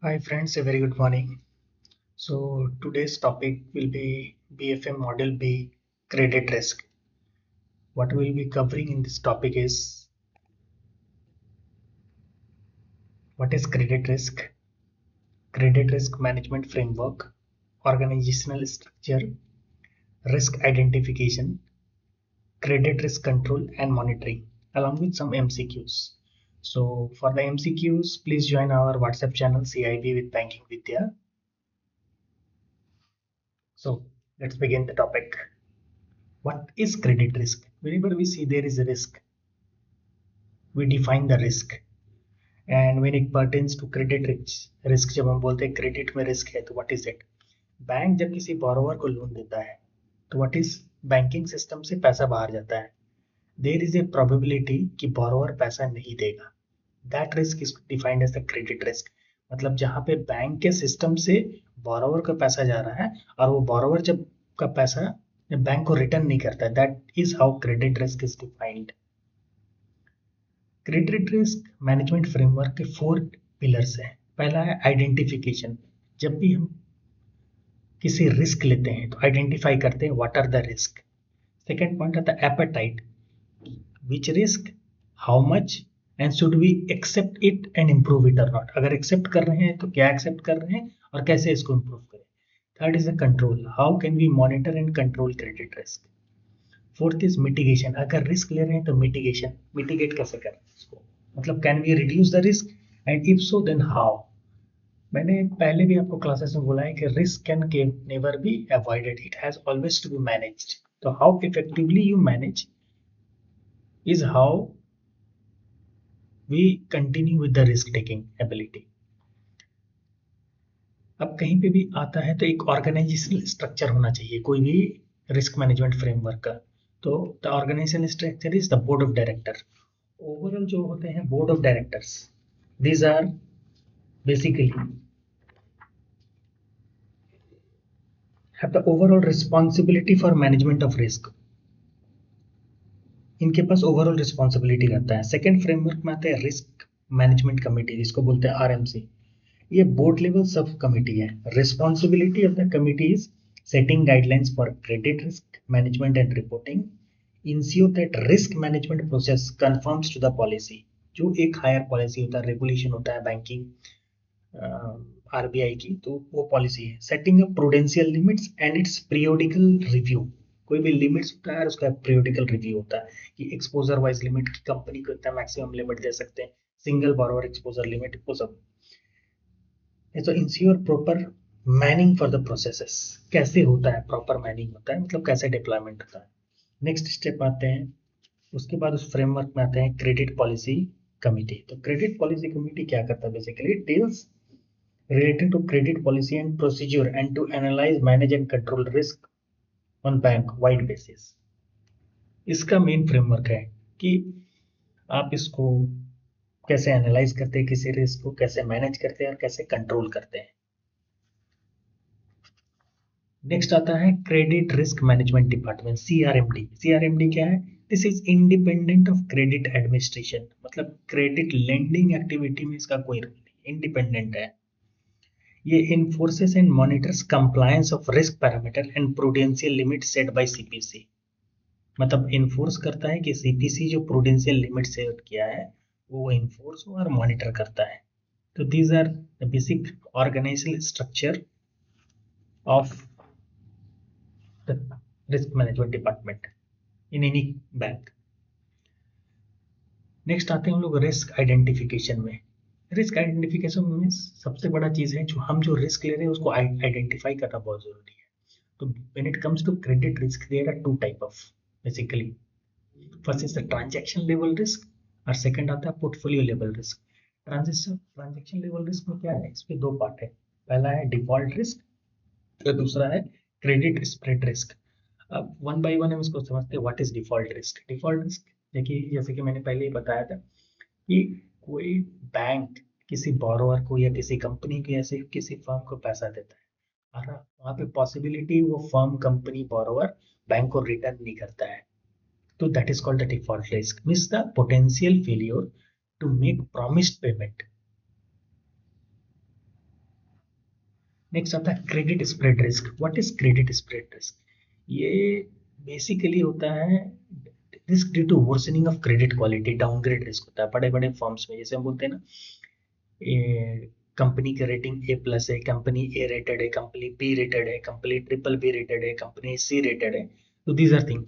Hi friends, a very good morning. So today's topic will be BFM Model B credit risk. What we'll be covering in this topic is what is credit risk management framework, organizational structure, risk identification, credit risk control and monitoring, along with some MCQs. So for the MCQs, please join our WhatsApp channel CIB with Banking Vidya. So let's begin the topic. What is credit risk? Whenever we see there is a risk, we define the risk. And when it pertains to credit risk, जब हम बोलते हैं credit में risk है तो what is it? Bank जब किसी borrower को लोन देता है तो व्हाट इज बैंकिंग सिस्टम से पैसा बाहर जाता है. देयर इज ए प्रोबेबिलिटी कि बोरोवर पैसा नहीं देगा. That risk is defined as the credit risk. मतलब जहां पे बैंक के सिस्टम से बोरोवर का पैसा जा रहा है और वो बोरोवर जब का पैसा बैंक को रिटर्न नहीं करता है, that is how credit risk is defined. Credit risk management framework के 4 पिलर्स हैं. पहला है आइडेंटिफिकेशन. जब भी हम किसी रिस्क लेते हैं तो आइडेंटिफाई करते हैं what are the risk. Second point आता है appetite. Which risk, how much and should we accept it and improve it और नॉट. अगर एक्सेप्ट कर रहे हैं तो क्या एक्सेप्ट कर रहे हैं और कैसे इसको इम्प्रूव करें. Third is the control. How can we monitor and control credit risk. Fourth is mitigation. अगर रिस्क ले रहे हैं तो मिटिगेट कैसे करें इसको. मतलब can we reduce the risk and if so then how. मैंने पहले भी आपको क्लासेस में बोला है कि risk can never be avoided, it has always to be managed. तो how effectively you manage is how we continue with the risk taking ability. अब कहीं पे भी आता है तो एक ऑर्गेनाइजेशनल स्ट्रक्चर होना चाहिए कोई भी रिस्क मैनेजमेंट फ्रेमवर्क का. तो the organisational structure is the board of director. Overall जो होते हैं board of directors, these are basically have the overall responsibility for management of risk. इनके पास ओवरऑल रिस्पॉन्सिबिलिटी रहता है. सेकेंड फ्रेमवर्क में आता है रिस्क मैनेजमेंट कमेटी, जिसको बोलते हैं आरएमसी. ये बोर्ड लेवल सब कमेटी है. Responsibility of the committee is setting guidelines for credit risk management and reporting, ensure that risk management process conforms to the policy. जो एक हायर पॉलिसी होता है, regulation होता है बैंकिंग आरबीआई की, तो वो पॉलिसी है. Setting up prudential limits and it's periodical review. कोई भी लिमिट्स होता है और उसका पीरियोडिकल रिव्यू होता है कि एक्सपोजर वाइज लिमिट की कंपनी को इतना मैक्सिमम लिमिट दे सकते हैं, सिंगल बोरोवर एक्सपोजर लिमिट, वो सब. तो ensure proper Manning for the processes. कैसे होता है प्रॉपर मैनिंग होता है, मतलब कैसे डिप्लॉयमेंट होता है. नेक्स्ट स्टेप आते हैं, उसके बाद उस फ्रेमवर्क में आते हैं क्रेडिट पॉलिसी कमिटी. तो क्रेडिट पॉलिसी कमिटी क्या करता है, basically deals relating to credit policy and procedure and to analyze, manage and control risk on bank wide basis. इसका मेन फ्रेमवर्क है कि आप इसको कैसे एनालाइज करते हैं, किसी रिस्क को कैसे मैनेज करते हैं और कैसे कंट्रोल करते हैं. नेक्स्ट आता है क्रेडिट रिस्क मैनेजमेंट डिपार्टमेंट, सीआरएमडी. सीआरएमडी क्या है? This is independent of credit administration. मतलब क्रेडिट लेंडिंग एक्टिविटी में इसका कोई रोल नहीं, इंडिपेंडेंट है. ये enforces and monitors compliance of risk parameter and prudential limit set by CPC. मतलब इन्फोर्स करता है कि सीपीसी जो प्रूडेंशियल लिमिट सेट किया है वो इन्फोर्स और मॉनिटर करता है. तो these are the basic organisational structure of the risk management department in any bank. Next आते हैं हम लोग रिस्क आइडेंटिफिकेशन में. रिस्क आइडेंटिफिकेशन में सबसे बड़ा चीज है जो हम जो रिस्क ले रहे हैं उसको आइडेंटिफाई करना बहुत जरूरी है. तो when it comes to credit risk, there are two type of basically. First is the transaction level risk और second आता है portfolio level risk. Transaction level risk में क्या है, इसमें दो पार्ट है. पहला है default risk और दूसरा है credit spread risk. अब वन बाय वन हम इसको समझते हैं. What is default risk? Default risk देखिए, जैसे कि मैंने पहले ही बताया था कि कोई बैंक किसी बोरोवर को या किसी कंपनी को या किसी फर्म को पैसा देता है और वहां पे पॉसिबिलिटी वो फर्म कंपनी बोरोवर बैंक को रिटर्न नहीं करता है, तो that is called the default risk. Means the potential failure to make promised payment. Next आता है credit spread risk. What is credit spread risk? ये बेसिकली होता है risk due to worsening of credit quality, downgrade risk होता है बड़े बड़े firms में। जैसे हम बोलते हैं ना, कंपनी की रेटिंग A+ है, कंपनी A रेटेड है, कंपनी B रेटेड है, कंपनी BBB रेटेड है, कंपनी C रेटेड है। तो दीज आर थिंग।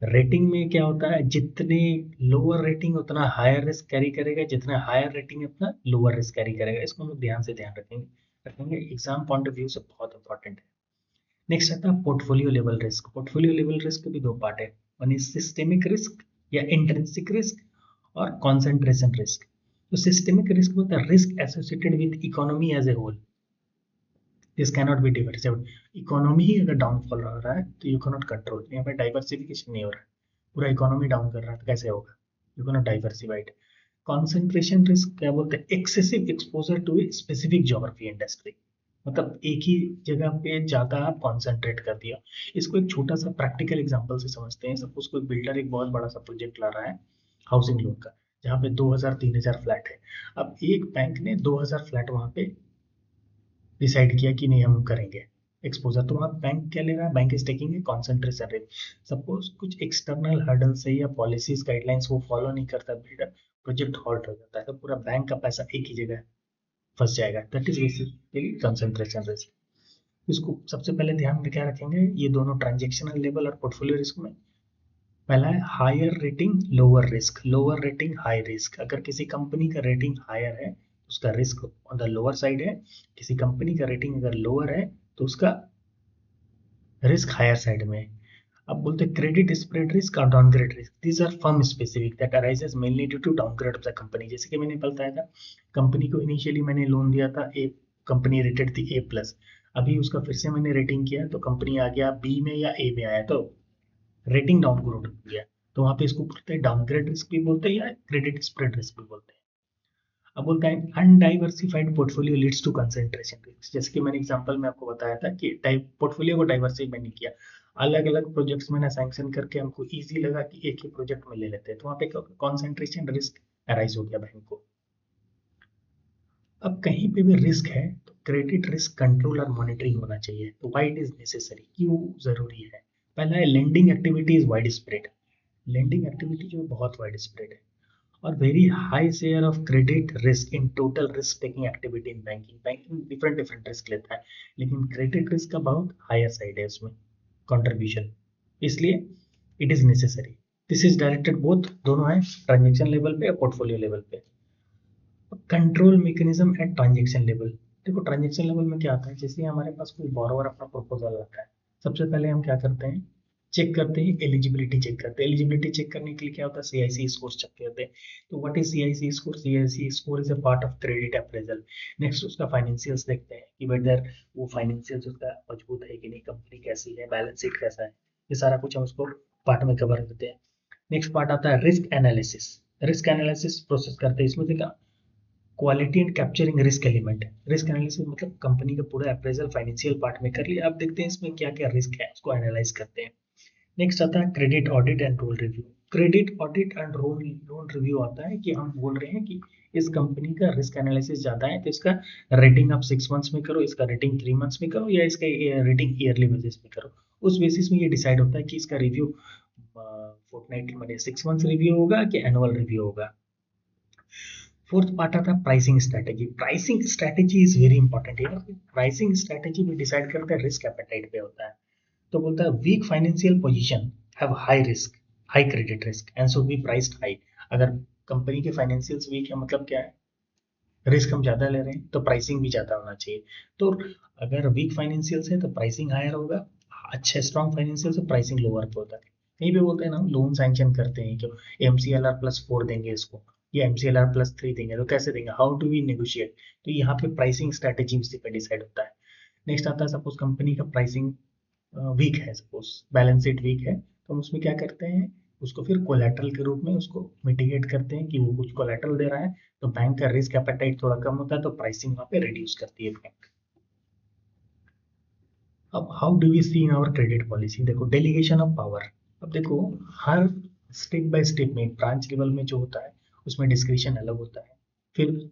रेटिंग में क्या होता है, जितने लोअर रेटिंग उतना हायर रिस्क कैरी करेगा, जितना हायर रेटिंग उतना लोअर रिस्क कैरी करेगा। इसको हम लोग ध्यान से ध्यान रखेंगे एग्जाम पॉइंट ऑफ व्यू से बहुत इंपॉर्टेंट है। नेक्स्ट आता है portfolio level risk. Portfolio level risk के भी दो पार्ट है, वन इज सिस्टेमिक रिस्क या इंट्रिंसिक रिस्क, और कॉन्सेंट्रेशन रिस्क। तो सिस्टेमिक रिस्क होता है risk associated with economy as a whole, this cannot be diversified. Economy ही अगर डाउनफॉल हो रहा है तो यू कैनॉट कंट्रोल, यहाँ पे डाइवर्सिफिकेशन नहीं हो रहा है, पूरा इकोनॉमी डाउन कर रहा है तो कैसे होगा, you cannot diversified. Concentration risk क्या बोलते हैं, excessive exposure to a specific geography industry, मतलब एक ही जगह पे ज्यादा आप कॉन्सेंट्रेट कर दिया। इसको एक छोटा सा प्रैक्टिकल एग्जांपल से समझते हैं। सपोज कोई बिल्डर एक बहुत बड़ा सा प्रोजेक्ट ला रहा है हाउसिंग लोन का, जहाँ पे 2000-3000 फ्लैट है। अब एक बैंक ने 2000 फ्लैट वहां पे डिसाइड किया कि नहीं हम करेंगे एक्सपोजर, तो वहाँ बैंक क्या ले रहा है, bank is taking a concentration rate. Suppose कुछ एक्सटर्नल हर्डल से या पॉलिसीज गाइडलाइंस वो फॉलो नहीं करता बिल्डर, प्रोजेक्ट हॉल्ट हो जाता है, तो पूरा बैंक का पैसा एक ही जगह फंस जाएगा। That is basically concentration risk. इसको सबसे पहले ध्यान में क्या रखेंगे, ये दोनों ट्रांजेक्शनल लेवल और पोर्टफोलियो रिस्क में। पहला है higher rating lower risk, lower rating high risk. अगर किसी कंपनी का रेटिंग हायर है तो उसका risk on the lower side है, किसी कंपनी का रेटिंग अगर लोअर है तो उसका रिस्क हायर साइड में है। अब बोलते हैं क्रेडिट स्प्रेड रिस्क और downgrade risk, these are firm specific that arises mainly due to downgrade of the company. जैसे कि मैंने बताया था, कंपनी को इनिशियली मैंने लोन दिया था ए, कंपनी रेटेड थी A+, अभी उसका फिर से मैंने रेटिंग किया तो कंपनी आ गया B में या A में आया, तो रेटिंग डाउनग्रेड हो गया, तो वहां पे इसको बोलते हैं डाउनग्रेड रिस्क भी बोलते हैं या क्रेडिट स्प्रेड रिस्क भी बोलते हैं। अब बोलता है undiversified portfolio leads to concentration risk. जैसे कि मैंने एग्जांपल में आपको बताया था कि पोर्टफोलियो को डाइवर्सिफाई नहीं किया, अलग अलग प्रोजेक्ट्स मैंने सैंक्शन करके हमको इजी लगा कि एक ही प्रोजेक्ट में ले लेते हैं, तो वहां पे कॉन्सेंट्रेशन रिस्क अराइज हो गया बैंक को। अब कहीं पे भी रिस्क है तो क्रेडिट रिस्क कंट्रोल और मॉनिटरिंग होना चाहिए। तो व्हाई इट इज नेसेसरी, क्यों जरूरी है? पहला है lending activity is wide spread. Lending activity जो है बहुत वाइड स्प्रेड है, और very high share of credit risk in total risk taking activity in banking। Banking different different risk लेता है, लेकिन क्रेडिट रिस्क का बहुत हायर साइड है उसमें कंट्रीब्यूशन, इसलिए it is necessary. This is directed both, दोनों है ट्रांजेक्शन लेवल पे और पोर्टफोलियो लेवल पे। Control mechanism at transaction level. देखो ट्रांजेक्शन लेवल में क्या आता है, जैसे हमारे पास कोई बॉरोवर अपना प्रपोजल लाता है, सबसे पहले हम क्या करते हैं, चेक करते हैं एलिजिबिलिटी, चेक करते हैं। एलिजिबिलिटी चेक करने के लिए क्या होता है, CIC स्कोर चेक करते हैं। तो what is CIC score? CIC score is a part of credit appraisal. Next उसका फाइनेंशियल्स देखते हैं कि वेदर वो फाइनेंशियल्स उसका मजबूत है कि नहीं, कंपनी कैसी है, बैलेंस शीट कैसा है, ये सारा कुछ हम उसको पार्ट में कवर करते हैं। नेक्स्ट पार्ट आता है risk analysis. Risk analysis process करते हैं, इसमें देखा quality and capturing risk element. Risk analysis मतलब कंपनी का पूरा अप्रेजल फाइनेंशियल पार्ट में कर लिया, अब देखते हैं इसमें क्या क्या रिस्क है, उसको एनालाइज करते हैं। नेक्स्ट आता है credit audit and role review. Credit audit and role review आता है कि हम बोल रहे हैं कि इस कंपनी का रिस्क एनालिसिस ज्यादा है तो इसका रेटिंग आप 6 मंथ्स में करो, इसका रेटिंग 3 मंथ्स में करो, या इसका रेटिंग ईयरली बेसिस में करो। उस बेसिस में ये डिसाइड होता है कि इसका रिव्यू फोर्टनाइटली मैंने 6 मंथ्स रिव्यू होगा कि एनुअल रिव्यू होगा। फोर्थ पार्ट आता है pricing strategy. Pricing strategy is very important है। प्राइसिंग स्ट्रेटेजी भी डिसाइड करते हैं रिस्क एपेटाइट पे होता है। तो बोलता है weak financial position have high risk, high credit risk and should be priced high. अगर कंपनी के फाइनेंशियल्स वीक है मतलब क्या है, रिस्क हम ज्यादा ले रहे हैं तो प्राइसिंग भी ज्यादा होना चाहिए। तो अगर वीक फाइनेंशियल्स है तो प्राइसिंग हायर होगा, अच्छे स्ट्रॉन्ग फाइनेंशियल से प्राइसिंग लोअर पे होता है। कहीं पे बोलते हैं ना लोन सैंक्शन करते हैं कि MCLR+4 देंगे इसको या MCLR+3 देंगे, तो कैसे देंगे, हाउ डू वी नेगोशिएट, तो यहाँ पे प्राइसिंग स्ट्रेटेजी उसी पे डिसाइड होता है। नेक्स्ट आता है सपोज कंपनी का प्राइसिंग वीक है, सपोज बैलेंस शीट वीक है, तो हम उसमें क्या करते हैं, उसको फिर कोलेटरल के रूप में उसको मिटिगेट करते हैं कि वो कुछ कोलेटरल दे रहा है, तो बैंक का रिस्क एपेटाइट थोड़ा कम होता है तो प्राइसिंग वहां पे रिड्यूस करती है बैंक। अब how do we see in our credit policy, देखो डेलीगेशन ऑफ पावर। अब देखो हर स्टेप बाय स्टेप में ब्रांच लेवल में जो होता है उसमें डिस्क्रिप्शन अलग होता है, फिर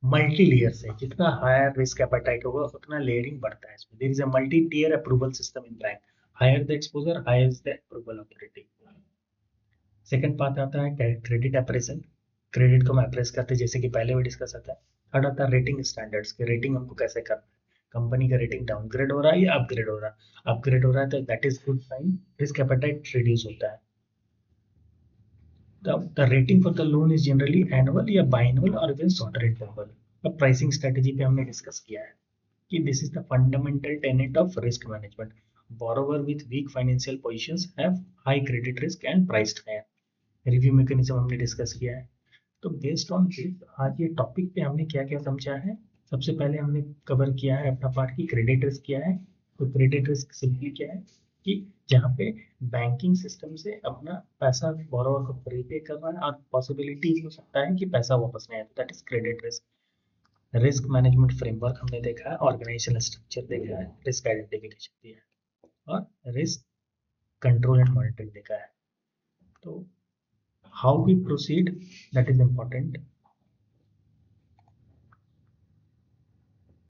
मल्टी लेयर्स है, जितना हायर रिस्क एपेटाइट होगा उतना लेयरिंग बढ़ता है इसमें। There is a multi tier approval system in bank, higher the exposure higher the approval authority. Second part आता है क्रेडिट अप्रेजल, क्रेडिट को हम अप्रेस करते हैं जैसे कि पहले भी डिस्कस आता है। थर्ड आता है रेटिंग स्टैंडर्ड्स, की रेटिंग हमको कैसे करना है, कंपनी का रेटिंग डाउनग्रेड हो रहा है या अपग्रेड हो रहा है, अपग्रेड हो रहा है तो that is good sign, risk appetite reduce होता है। The rating for the loan is generally annual या biannual और even shorter interval। अब प्राइसिंग स्ट्रेटेजी पे हमने डिस्कस किया है कि this is the fundamental tenet of risk management. Borrower with weak financial positions have high credit risk and priced higher. Review mechanism हमने discuss किया है। तो बेस्ड ऑन दिस आज ये टॉपिक पे हमने क्या क्या समझा है। सबसे पहले हमने कवर किया है अपना पार्ट की क्रेडिट रिस्क क्या है। तो क्रेडिट रिस्क सिंपली क्या है कि जहाँ पे बैंकिंग सिस्टम से अपना पैसा बोरोवर को प्रीपे करना है और पॉसिबिलिटी हो सकता है कि पैसा वापस नहीं आए, that is credit risk. Risk management framework हमने देखा है, ऑर्गेनाइजेशनल स्ट्रक्चर देखा है, रिस्क आइडेंटिफिकेशन दिया है और रिस्क कंट्रोल एंड मॉनिटरिंग देखा है। तो how we proceed that is important.